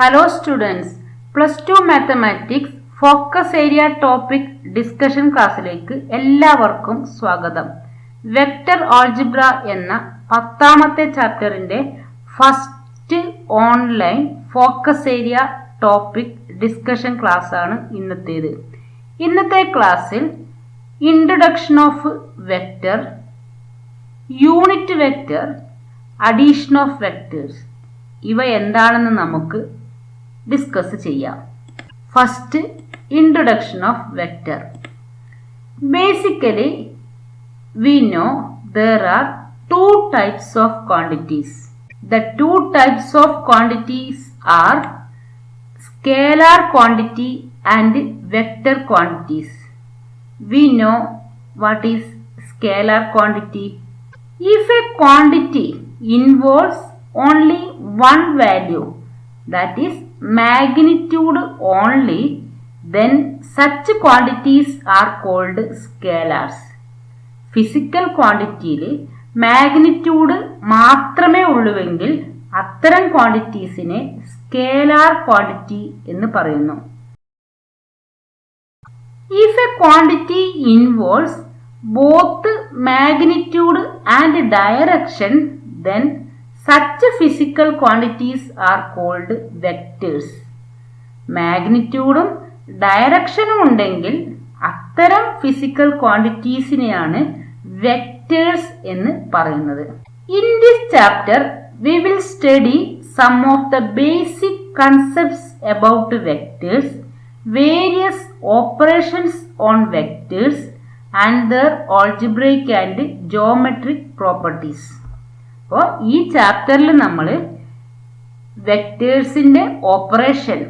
Hello students, Plus 2 Mathematics Focus Area Topic Discussion ക്ലാസ്സിലേക്ക് എല്ലാവർക്കും സ്വാഗതം. വെക്റ്റർ ആൾജിബ്ര എന്ന 10ാമത്തെ ചാപ്റ്ററിന്റെ first online focus area topic discussion class ആണ് ഇന്നത്തേത്. ഇന്നത്തെ ക്ലാസ്സിൽ introduction of vector, unit vector, addition of vectors ഇവ എന്താണെന്ന് നമുക്ക് ഡിസ്കസ് ചെയ്യാം. First, introduction of vector. Basically, we know there are two types of quantities. The two types of quantities are scalar quantity and vector quantities. We know what is scalar quantity. If a quantity involves only one value, that is magnitude only, then such quantities are called scalars. Physical ക്വാണ്ടിറ്റിയിൽ magnitude മാത്രമേ ഉള്ളുവെങ്കിൽ അത്തരം ക്വാണ്ടിറ്റീസിനെ scalar quantity എന്ന് പറയുന്നു. If a quantity involves both magnitude and direction, then such physical quantities are called vectors. മാഗ്നിറ്റ്യൂഡും ഡയറക്ഷനും ഉണ്ടെങ്കിൽ അത്തരം physical ക്വാണ്ടിറ്റീസിനെയാണ് vectors എന്ന് പറയുന്നത്. In this chapter we will study some of the basic concepts about vectors, various operations on vectors and their algebraic and geometric properties. അപ്പോൾ ഈ ചാപ്റ്ററിൽ നമ്മൾ വെക്റ്റേഴ്സിന്റെ operation,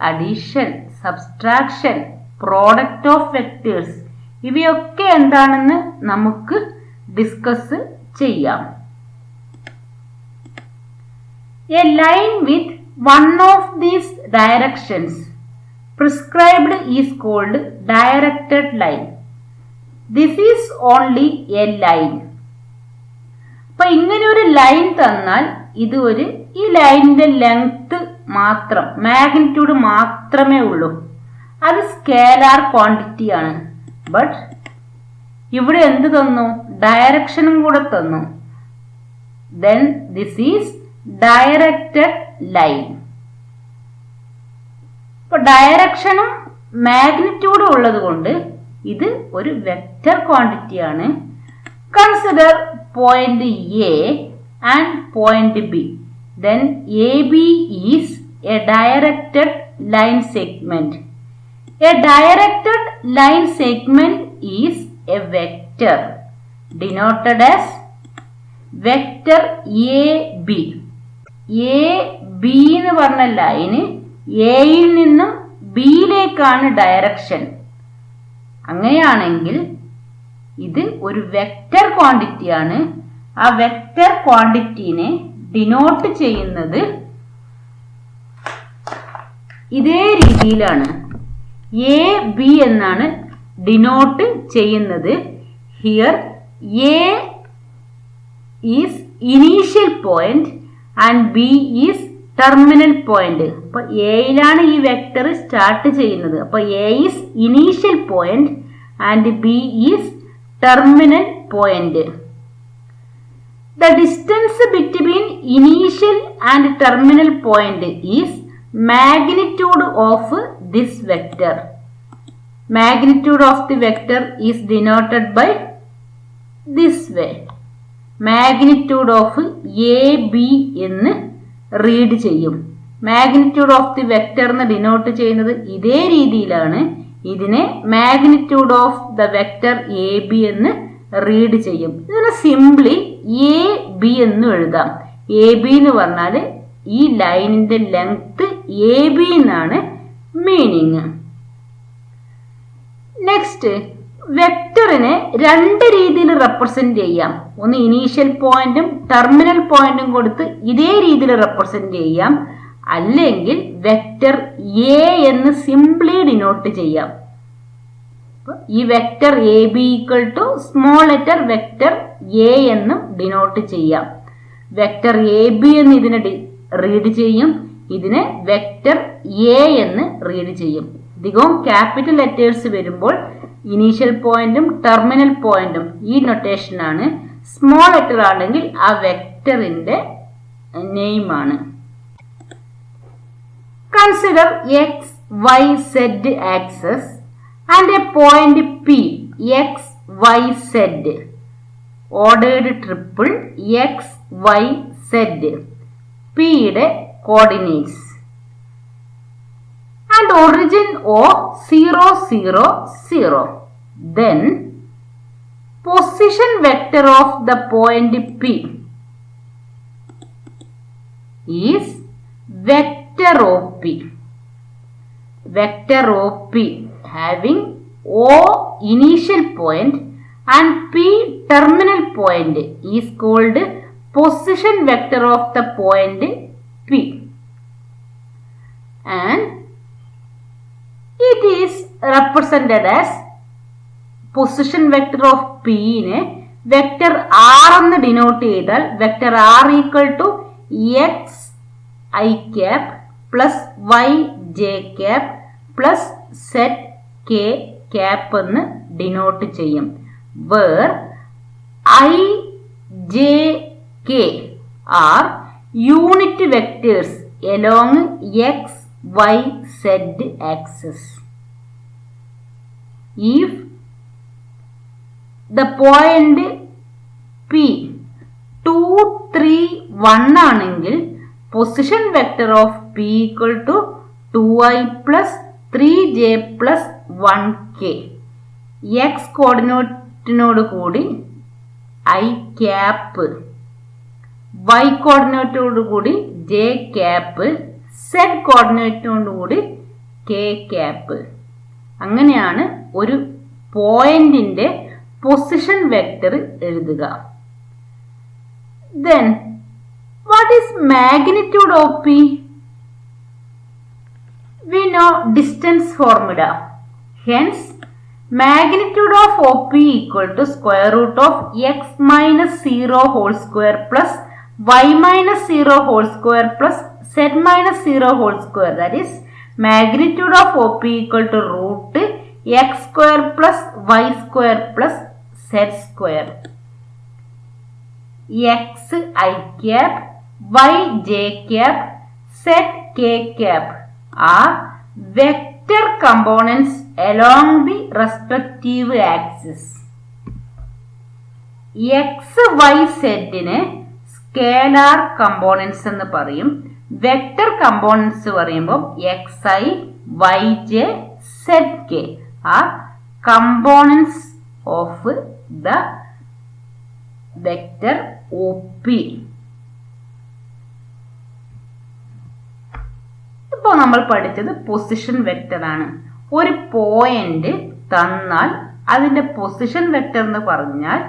addition, subtraction, product of vectors ഇവയൊക്കെ എന്താണെന്ന് നമുക്ക് ഡിസ്കസ് ചെയ്യാം. A line with one of these directions prescribed is called directed line. This is only a line. അപ്പൊ ഇങ്ങനെ ഒരു ലൈൻ തന്നാൽ ഇത് ഈ ലൈനിന്റെ ലെങ്ത് മാത്രം, മാഗ്നിറ്റ്യൂഡ് മാത്രമേ ഉള്ളൂ. അത് സ്കേലാർ ക്വാണ്ടിറ്റി ആണ്. ബട്ട് ഇവിടെ എന്ത് തന്നു? ഡയറക്ഷനും കൂടെ തന്നു. then this is directed line. ഇപ്പൊ ഡയറക്ഷനും മാഗ്നിറ്റ്യൂഡും ഉള്ളത് കൊണ്ട് ഇത് ഒരു വെക്റ്റർ ക്വാണ്ടിറ്റി ആണ്. Consider point A and point B. Then AB is a directed line segment. A directed line segment is a vector denoted as vector AB. AB എന്ന് പറഞ്ഞ line എയിൽ നിന്നും ബിയിലേക്കാണ് ഡയറക്ഷൻ. അങ്ങനെയാണെങ്കിൽ ഇത് ഒരു വെക്റ്റർ ക്വാണ്ടിറ്റി ആണ്. ആ വെക്റ്റർ ക്വാണ്ടിറ്റിനെ ഡിനോട്ട് ചെയ്യുന്നത് ഇതേ രീതിയിലാണ്. എ ബി എന്നാണ് ഡിനോട്ട് ചെയ്യുന്നത്. Here A is initial point and B is terminal point. അപ്പൊ എയിലാണ് ഈ വെക്റ്റർ സ്റ്റാർട്ട് ചെയ്യുന്നത്. അപ്പൊ A is initial point and B is terminal point. The distance between initial and terminal point is magnitude of this vector. Magnitude of the vector is denoted by this way. Magnitude of AB എന്ന് read ചെയ്യും. Magnitude of the vector എന്ന് denote ചെയ്യുന്നത് ഇതേ രീതിയിലാണ്. ഇതിനെ magnitude of the vector A B എന്ന് read ചെയ്യും. ഇതിനെ സിംപ്ലി എ ബി എന്ന് എഴുതാം. എ ബി എന്ന് പറഞ്ഞാൽ ഈ ലൈനിന്റെ ലെങ്ത് എ ബി എന്നാണ് മീനിങ്. നെക്സ്റ്റ്, വെക്റ്ററിനെ രണ്ട് രീതിയിൽ റെപ്രസെന്റ് ചെയ്യാം. ഒന്ന് ഇനീഷ്യൽ പോയിന്റും ടെർമിനൽ പോയിന്റും കൊടുത്ത് ഇതേ രീതിയിൽ റെപ്രസെന്റ് ചെയ്യാം. അല്ലെങ്കിൽ വെക്റ്റർ എ എന്ന് സിംപ്ലി ഡിനോട്ട് ചെയ്യാം. ഈ vector A B equal to small letter vector A എന്നും ഡിനോട്ട് ചെയ്യാം. വെക്റ്റർ എ ബി എന്ന് ഇതിനെ റീഡ് ചെയ്യും. ഇതിനെ വെക്റ്റർ എ എന്ന് റീഡ് ചെയ്യും. അധികവും ക്യാപിറ്റൽ ലെറ്റേഴ്സ് വരുമ്പോൾ ഇനീഷ്യൽ പോയിന്റും ടെർമിനൽ പോയിന്റും ഈ നൊട്ടേഷനാണ്. സ്മോൾ ലെറ്റർ ആണെങ്കിൽ ആ വെക്റ്ററിന്റെ നെയിമാണ്. Consider X Y Z axes and a point P X Y Z ordered triple X Y Z പിയുടെ coordinates and origin O 0 0 0. Then position vector of the point P is vector OP. Vector OP having O initial point and P terminal point is called position vector of the point P. And it is represented as position vector of P നെ vector R എന്ന് denote ചെയ്താൽ vector R equal to X I cap plus Y J cap plus Z K cap എന്ന് denote ചെയ്യും. Where I J K are unit vectors along X y z axis. If the point P 2 3 1 ആണെങ്കിൽ position vector of P equal to 2i plus 3j plus 1k. x കോർഡിനേറ്റിനോട് കൂടി i cap, y കോർഡിനേറ്റോട് കൂടി j cap, z കോർഡിനേറ്റിനോടുകൂടി K cap. അങ്ങനെയാണ് ഒരു പോയിന്റിന്റെ position vector എഴുതുക. Then what is magnitude of P? We know distance formula. Hence magnitude of OP equal to square root of x minus 0 whole square plus y minus 0 whole square plus z minus 0 whole square. That is magnitude of OP equal to root x square plus y square plus z square. x I cap, y j cap, z k cap are vector components along the respective axis. x y z നെ scalar components എന്ന് പറയും. Vector components പറയുമ്പോൾ X I Y J Z K are components of the vector O P. ഇപ്പോൾ നമ്മൾ പഠിച്ചത് position vector ആണ്. ഒരു point തന്നാൽ അതിന്റെ പൊസിഷൻ വെക്ടർ എന്ന് പറഞ്ഞാൽ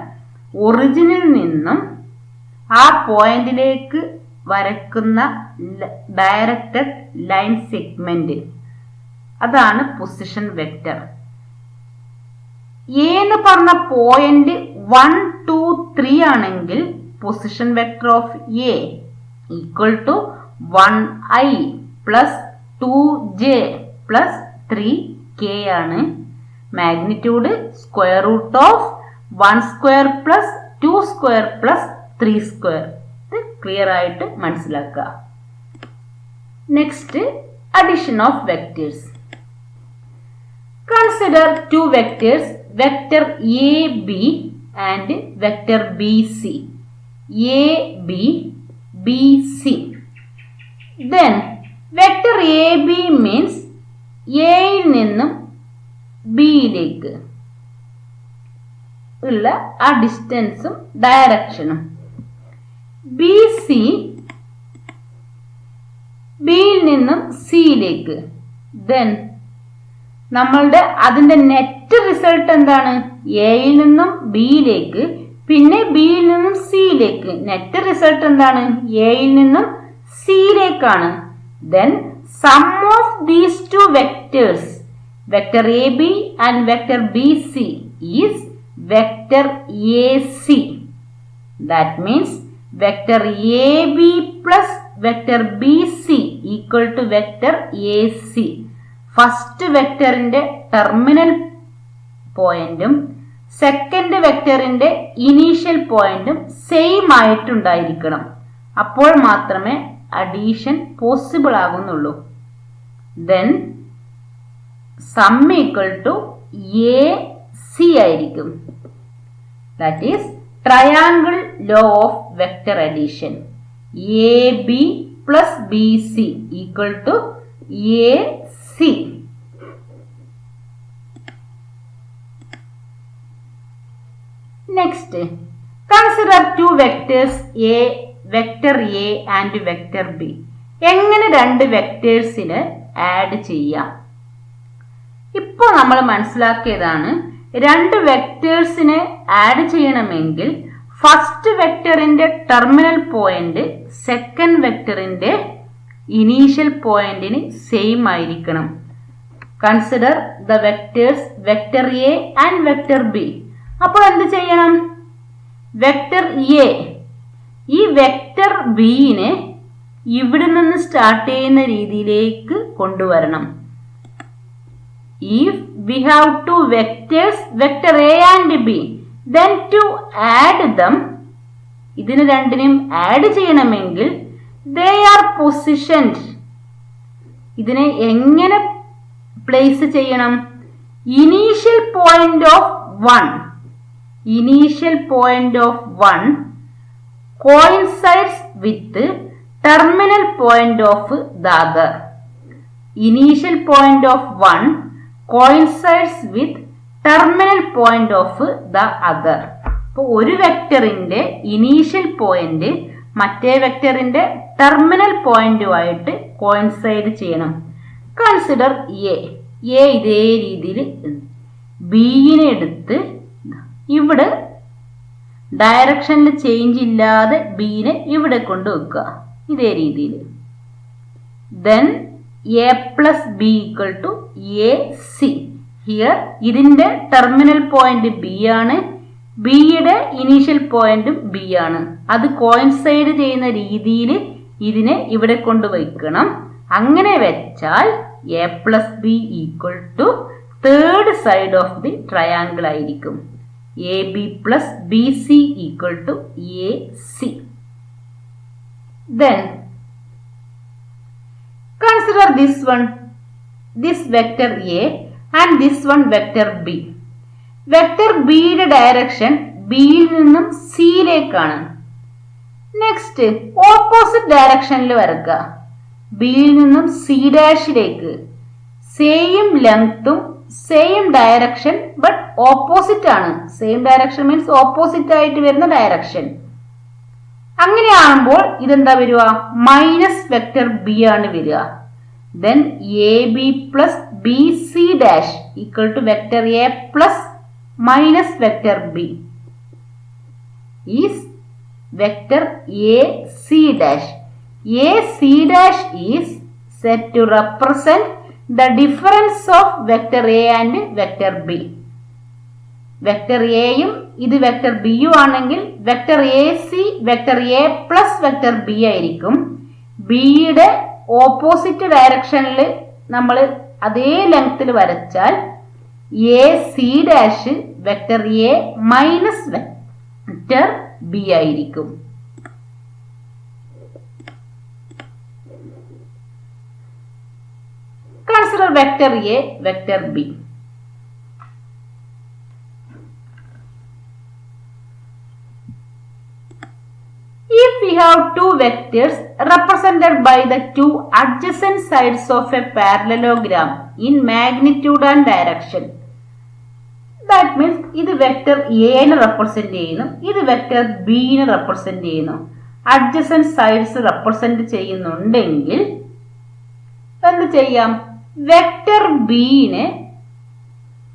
ഒറിജിനിൽ നിന്നും ആ പോയിന്റിലേക്ക് വരക്കുന്ന ഡയറക്റ്റഡ് ലൈൻ സെഗ്മെന്റ്, അതാണ് പൊസിഷൻ വെക്ടർ. എ എന്ന് പറഞ്ഞ പോയിന്റ് 1 2 3 ആണെങ്കിൽ position vector of A equal to 1i plus 2j plus 3k ആണ്. Magnitude square root of 1 square plus 2 square plus 3 square. Clear ആയിട്ട് മനസ്സിലാക്കുക. Next, addition of vectors. Consider two vectors, vector A B and vector B C. A B B C. Then vector A B means എയിൽ നിന്നും ബിയിലേക്ക് ഉള്ള ആ ഡിസ്റ്റൻസും ഡയറക്ഷനും. B C ബിയിൽ നിന്നും സിയിലേക്ക്. Then നമ്മളുടെ അതിന്റെ നെറ്റ് റിസൾട്ട് എന്താണ്? എയിൽ നിന്നും ബിയിലേക്ക്, പിന്നെ ബിയിൽ നിന്നും സിയിലേക്ക്. നെറ്റ് റിസൾട്ട് എന്താണ്? എയിൽ നിന്നും സിയിലേക്കാണ്. Then sum of these two vectors, vector A B and vector B C is vector A C. That means vector AB plus vector BC equal to vector A C. First വെക്ടറിന്റെ terminal പോയിന്റും second വെക്ടറിന്റെ initial പോയിന്റും same ആയിട്ടുണ്ടായിരിക്കണം. അപ്പോൾ മാത്രമേ addition possible ആകുന്നുള്ളൂ. Then sum equal to A C ആയിരിക്കും. That is triangle law of vector addition. A B plus B C equal to A C. Next, consider two vectors A, vector A and vector B. എങ്ങനെ രണ്ട് വെക്ടേഴ്സിന് add ചെയ്യാം? ഇപ്പോൾ നമ്മൾ മനസ്സിലാക്കിയതാണ്, രണ്ട് വെക്ടേഴ്സിനെ add ചെയ്യണമെങ്കിൽ first വെക്ടറിന്റെ terminal point second വെക്ടറിന്റെ initial പോയിന്റിന് സെയിം ആയിരിക്കണം. Consider the vectors vector A and vector B. അപ്പോൾ എന്ത് ചെയ്യണം? വെക്ടർ എ, ഈ വെക്ടർ ബിനെ ഇവിടെ നിന്ന് സ്റ്റാർട്ട് ചെയ്യുന്ന രീതിയിലേക്ക് കൊണ്ടുവരണം. If we have two vectors, vector A and B, then to add them, ഇതിന് രണ്ടിനും ആഡ് ചെയ്യണമെങ്കിൽ they are positioned. ഇതിനെ എങ്ങനെ പ്ലേസ് ചെയ്യണം? Initial point of 1, initial point of 1 coincides with terminal point of the other. Initial point of 1 coincides with terminal point of the other. അപ്പോൾ ഒരു വെക്ടറിന്റെ initial point മറ്റേ വെക്ടറിന്റെ ടെർമിനൽ പോയിന്റുമായിട്ട് കോയിൻസൈഡ് ചെയ്യണം. Consider A. A ഇതേ രീതിയിൽ ബിനെ എടുത്ത് ഇവിടെ ഡയറക്ഷനിൽ ചേഞ്ച് ഇല്ലാതെ ബിനെ ഇവിടെ കൊണ്ടുവെക്കുക, ഇതേ രീതിയിൽ. Then A plus B equal to A C. Here ഇതിന്റെ ടെർമിനൽ പോയിന്റ് ബി ആണ്, ബിയുടെ ഇനീഷ്യൽ പോയിന്റും ബി ആണ്. അത് കോയിൻസൈഡ് ചെയ്യുന്ന രീതിയിൽ ഇതിനെ ഇവിടെ കൊണ്ടുവയ്ക്കണം. അങ്ങനെ വെച്ചാൽ A plus B equal to third side of the triangle ആയിരിക്കും. A B plus B C equal to A C. Then consider this one, this vector A and this one vector B. Vector B യുടെ direction ബിയിൽ നിന്നും സിയിലേക്കാണ്. Next opposite ഡയറക്ഷനിൽ വരക്കുക. ബിയിൽ നിന്നും C ഡാഷിലേക്ക്. Same ലെങ്ത്തും same direction but opposite ആണ്. Same direction means opposite ആയിട്ട് വരുന്ന ഡയറക്ഷൻ. അങ്ങനെയാകുമ്പോൾ ഇതെന്താ വരിക? മൈനസ് വെക്ടർ ബി ആണ് വരിക. Then A B plus B C dash equal to vector A plus minus vector B is vector A C dash. A C dash is said to represent the difference of vector A and vector B. Vector എയും ഇത് vector ബിയും ആണെങ്കിൽ vector A C vector A plus vector B ആയിരിക്കും. ബിയുടെ opposite ഡയറക്ഷനിൽ നമ്മൾ അതേ ലെങ്ത്തിൽ വരച്ചാൽ A C dash vector A minus vector B ആയിരിക്കും. Consider vector A vector B. If we have two vectors represented by the two adjacent sides of a parallelogram in magnitude and direction, that means ഇത് vector എനെ represent ചെയ്യുന്നു, ഇത് vector ബിനെ represent ചെയ്യുന്നു. Adjacent sides represent ചെയ്യുന്നുണ്ടെങ്കിൽ എന്ത് ചെയ്യാം? Vector ബിനെ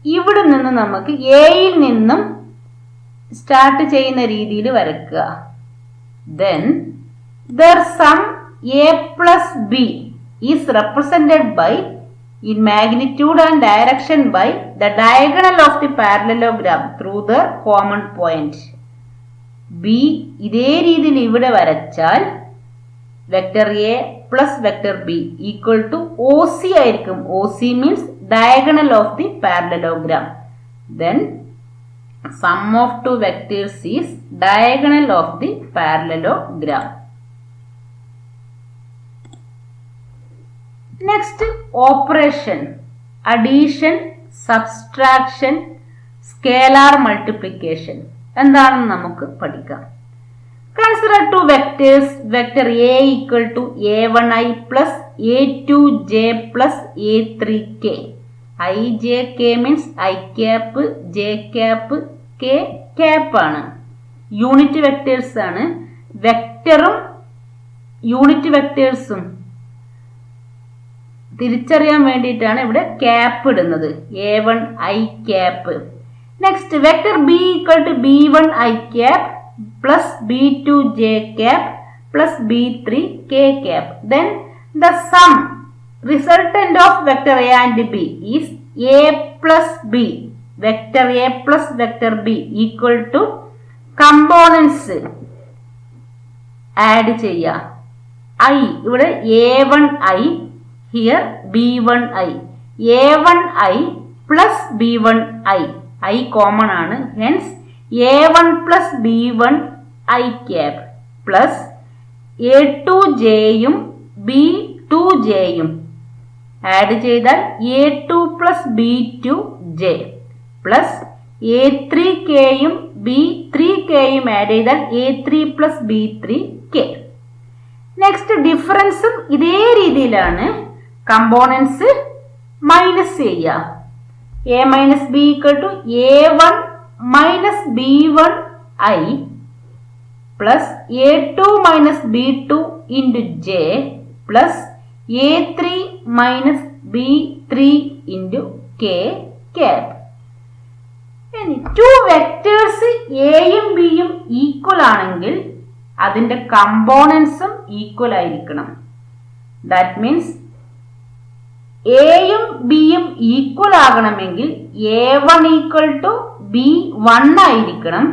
ഇവിടെ നിന്ന് നമുക്ക് എയിൽ നിന്നും സ്റ്റാർട്ട് ചെയ്യുന്ന രീതിയിൽ വരയ്ക്കുക. Then their sum a plus b is represented by in magnitude and direction by the diagonal of the parallelogram through the common point. b ഇതേ രീതിയിൽ ഇവിടെ വരച്ചാൽ vector A plus vector B equal to OC ആയിരിക്കും. OC means diagonal of the parallelogram. Then sum of two vectors is diagonal of the parallelogram. Next, operation, addition, subtraction, scalar multiplication. എന്താണെന്ന് നമുക്ക് പഠിക്കാം. Consider two vectors, vector A equal to A1i plus A2j plus A3k. I, J, K means I cap, J cap, K cap ആണ്. Unit vectors ആണ്. വെക്ടറും unit വെക്ടേഴ്സും തിരിച്ചറിയാൻ വേണ്ടിയിട്ടാണ് ഇവിടെ cap ഇടുന്നത്. A1 I cap. Next vector B equal to B1 I cap plus B2 J cap plus B3 K cap. Then the sum resultant of vector A and B is A plus B. Vector A plus vector B equal to components add ചെയ്യുക. I ഇവിടെ A1I, here B1I. A1I plus B1I. I common ആണ്. Hence A1 plus B1I cap plus A2Jയും B2Jയും add ചെയ്താൽ A2 plus B2J plus A3Kയും B3Kയും add ചെയ്താൽ A3 plus B3K. Next ഡിഫറൻസും ഇതേ രീതിയിലാണ്. കമ്പോണൻസ് മൈനസ് ചെയ്യുക. A minus B equal to A1 minus B1I plus A2 minus B2 into J plus A3 minus B3 into K cap. ഇനി two vectors എയും ബിയും ഈക്വൽ ആണെങ്കിൽ അതിൻ്റെ കമ്പോണൻസും ഈക്വൽ ആയിരിക്കണം. ദാറ്റ് മീൻസ് എയും ബിയും ഈക്വൽ ആകണമെങ്കിൽ A1 ഈക്വൽ ടു B1 ആയിരിക്കണം,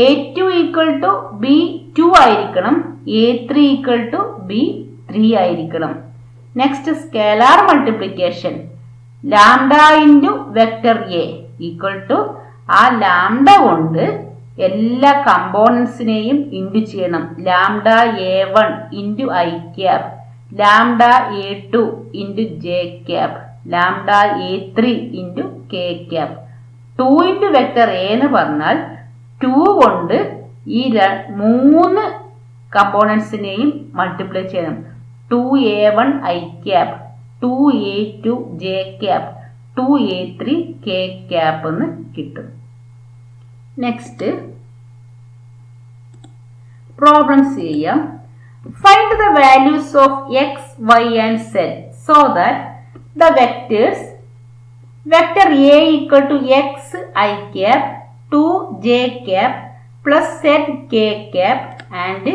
A2 ഈക്വൽ ടു B2 ആയിരിക്കണം, A3 ഈക്വൽ ടു B3 ആയിരിക്കണം. Next scalar multiplication. Lambda into vector A equal to ആ ലാംഡ കൊണ്ട് എല്ലാ കമ്പോണൻസിനെയും ഇൻറ്റു ചെയ്യണം. Lambda A1 into I cap, lambda A2 into J cap, lambda A3 into K cap. 2 into vector A എന്ന് പറഞ്ഞാൽ 2 കൊണ്ട് ഈ 3 കമ്പോണൻസിനെയും മൾട്ടിപ്ലൈ ചെയ്യണം. 2A1 I cap, 2A2 J cap, 2A3 K cap എന്ന് കിട്ടും. നെക്സ്റ്റ് പ്രോബ്ലംസ് ചെയ്യാം. Find the values of x, y and z so that the vectors vector A equal to x I cap, 2j cap plus z k cap and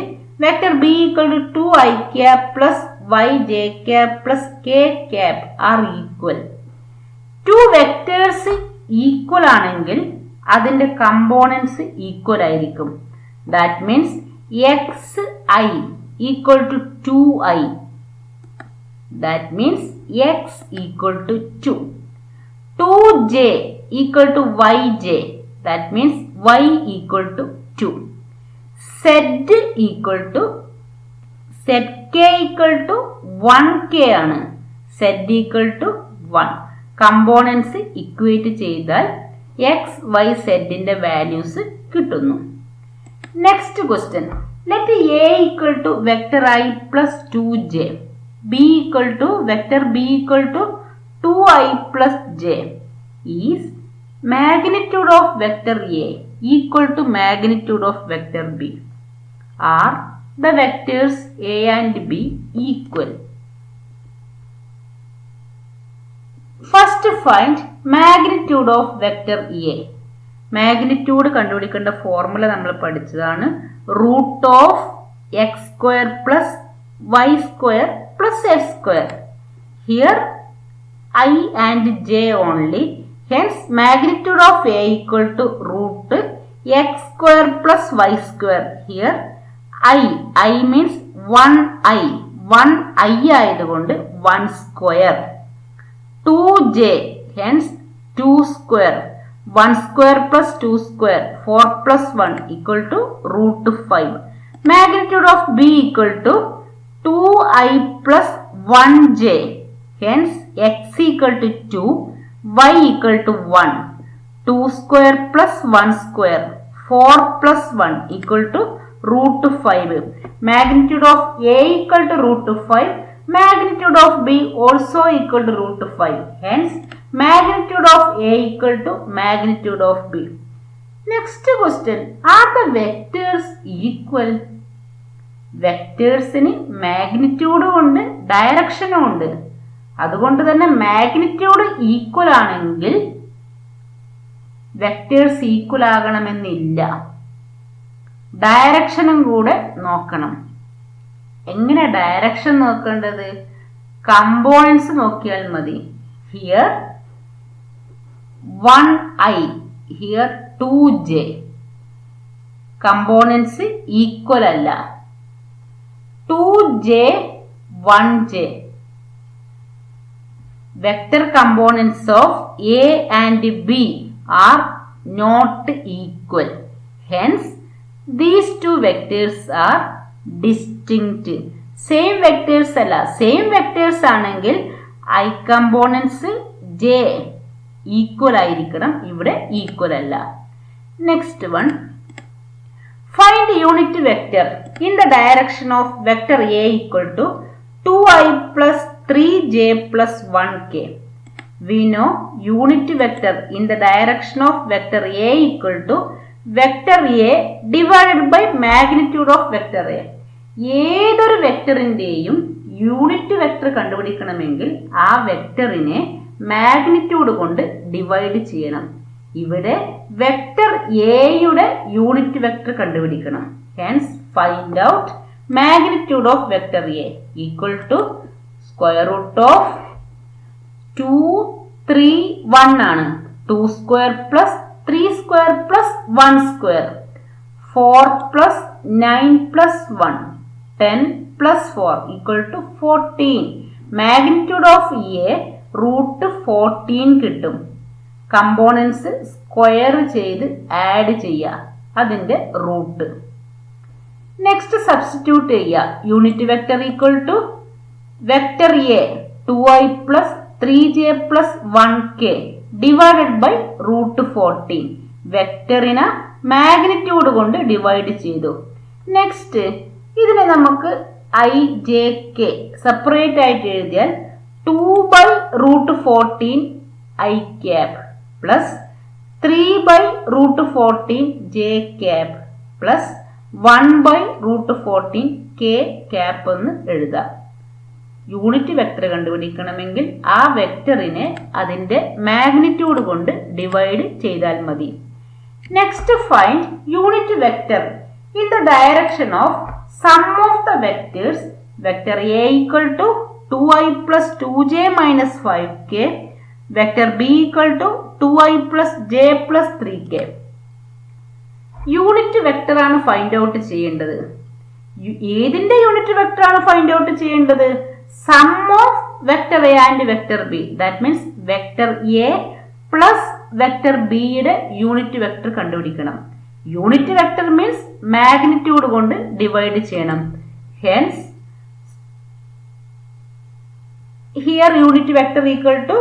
vector B equal to 2I cap plus yj cap plus k cap are equal. Two vectors equal ആണെങ്കിൽ അതിൻ്റെ components equal ആയിരിക്കും. That means xi equal to 2i. That means x equal to 2. 2j equal to yj. That means y equal to 2. Z equal to zk equal to 1k ആണ്. Z equal to 1. Components equate ചെയ്താൽ x, y, z values കിട്ടുന്നു. Next question. Let A equal to vector I plus 2j, B equal to vector B equal to 2I plus j is magnitude of vector A equal to magnitude of vector B. Are the vectors A and B equal? First find magnitude of vector A. Magnitude കണ്ടുപിടിക്കേണ്ട formula നമ്മൾ പഠിച്ചതാണ്. Root of X square plus Y square plus X square. Here I and J only. Hence magnitude of A equal to root X square plus Y square. Here I means 1i 1i ആയതുകൊണ്ട് 1 square. 2j hence 2 square. 1 square plus 2 square 4 plus 1 equal to √5. Magnitude of b equal to 2i plus 1j. Hence x equal to 2, y equal to 1. 2 square plus 1 square 4 plus 1 equal to √5. Magnitude of a equal to √5. Magnitude of b also equal to √5. Hence magnitude of a equal to magnitude of b. Next question, are the vectors equal? വെക്ടേഴ്സിന് മാഗ്നിറ്റ്യൂഡും ഉണ്ട് ഡയറക്ഷനും ഉണ്ട്. അതുകൊണ്ട് തന്നെ magnitude equal ആണെങ്കിൽ vectors equal ആകണമെന്നില്ല. ഡയറക്ഷനും കൂടെ നോക്കണം. എങ്ങനെ direction നോക്കേണ്ടത്? കമ്പോണൻസ് നോക്കിയാൽ മതി. Here 1i, here 2j. Components equal അല്ല. 2j 1j. Vector components of a and b are not equal. Hence these two vectors are distinct. Same vectors alla. Same vectors ആണെങ്കിൽ I components j equal ആയിരിക്കണം. ഇവിടെ equal അല്ല. Next one. Find unit vector in the direction of vector a equal to 2i plus 3j plus 1k. We know unit vector in the direction of vector a equal to vector a divided by magnitude of vector a. ഏതൊരു വെക്ടറിന്റെയും unit vector കണ്ടുപിടിക്കണമെങ്കിൽ ആ വെക്ടറിനെ magnitude കൊണ്ട് divide ചെയ്യണം. ഇവിടെ vector എയുടെ unit vector കണ്ടുപിടിക്കണം. Hence find out magnitude of vector A equal to square root of 2 3 1 ആണ്. 2 square plus 3 square plus 1 square 4 plus 9 plus 1 10 plus 4 equal to 14. Magnitude of A √14 കിട്ടും. Components square ചെയ്ത് add ചെയ്യുക, അതിന്റെ root. Next substitute ചെയ്യുക. Unit vector equal to vector A 2i plus 3j plus 1k divided by √14. വെക്ടറിനെ magnitude കൊണ്ട് divide ചെയ്തു. Next ഇതിനെ നമുക്ക് i j k സെപ്പറേറ്റ് ആയിട്ട് എഴുതിയാൽ 2 by √14 i cap plus 3 by √14 j cap plus 1 by √14 k cap എന്ന് എഴുതാം. Unit vector കണ്ടുപിടിക്കണമെങ്കിൽ ആ വെക്ടറിനെ അതിന്റെ മാഗ്നിറ്റ്യൂഡ് കൊണ്ട് ഡിവൈഡ് ചെയ്താൽ മതി. Next find unit vector in the direction of sum of the vectors. Vector A equal to 2i plus 2j minus 5k. Vector B equal to 2i plus j plus 3k. Unit vector ആണ് find out ചെയ്യേണ്ടത്. ഏതിന്റെ unit vector ആണ് find out ചെയ്യേണ്ടത്? Sum of vector A and vector B. That means vector A plus vector ബിയുടെ unit vector കണ്ടുപിടിക്കണം. Unit vector means magnitude കൊണ്ട് divide ചെയ്യണം. Hence here unit vector equal to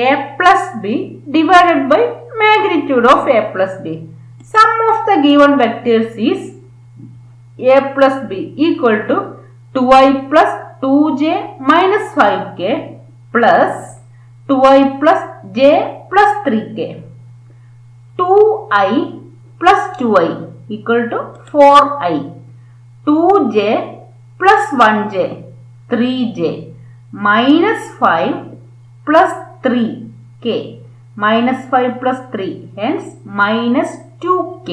a plus b divided by magnitude of a plus b. Sum of the given vectors is a plus b equal to 2i plus 2j minus 5k plus 2i plus j plus 3k. 2i plus 2i equal to 4i. 2j plus 1j 3j minus 5 plus 3k minus 5 plus 3 hence minus 2k.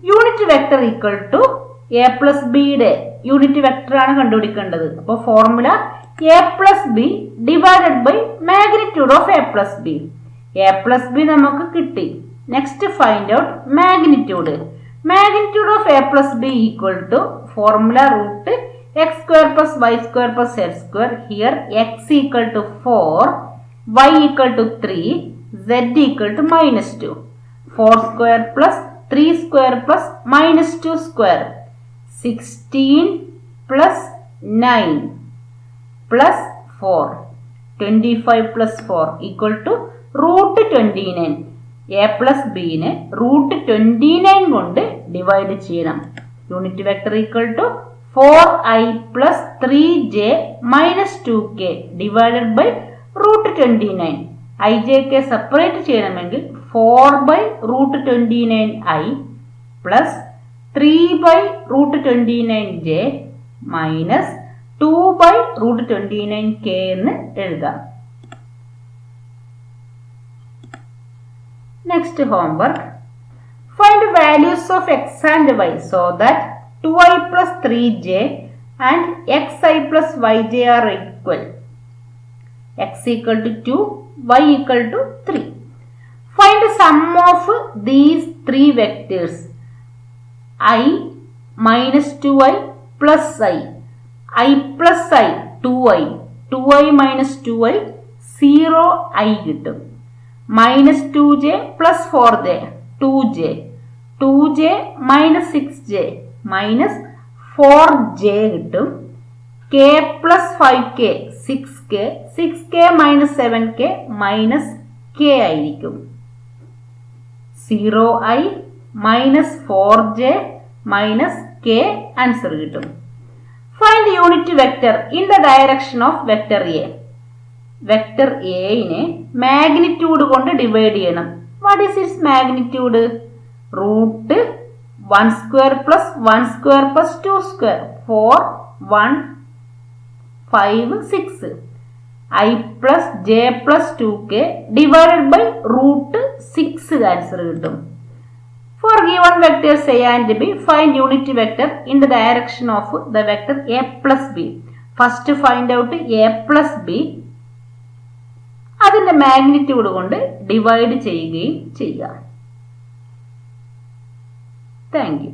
Unit vector equal to a plus ബിയുടെ unit vector ആണ് കണ്ടുപിടിക്കേണ്ടത്. അപ്പോൾ formula a plus B divided by magnitude of a plus B. a plus B നമുക്ക് കിട്ടി. Next find out magnitude. Magnitude of a plus B equal to formula root x square plus y square plus z square. Here x equal to 4, y equal to 3, z equal to minus 2. 4 square plus 3 square plus minus 2 square. 16 plus 9 plus 4. 25 plus 4 equal to root 29. A plus b നെ root 29 കൊണ്ട് divide ചെയ്യണം. Unit vector equal to 4i plus 3j minus 2k divided by root 29. ijk separate ചെയ്യണമെങ്കിൽ 4 by root 29i plus 3 by root 29j minus 2 by root 29k എന്ന് എഴുതാം. Next homework. Find values of x and y so that 2i plus 3j and xi plus yj are equal. X equal to 2, y equal to 3. Find sum of these three vectors. I minus 2i plus I plus I 2i, 2i minus 2i 0i കിട്ടും. Minus 2j plus 4j 2j, 2j minus 6j minus 4j കിട്ടും. k plus 5k 6k, 6k minus 7k minus k ആയിരിക്കും. 0i minus 4j minus k answer കിട്ടും. Find unit vector in the direction of vector A. Vector A നെ magnitude കൊണ്ട് divide ചെയ്യണം. What is its magnitude? Root 1 square plus 1 square plus 2 square. 4, 1, 5, 6. I plus j plus 2k divided by root 6 answer കിട്ടും. For given vectors A and B, find unit vector in the direction of the vector A plus B. First find out A plus B. അതിന്റെ magnitude കൊണ്ട് divide ചെയ്യുകയും ചെയ്യാം. Thank you.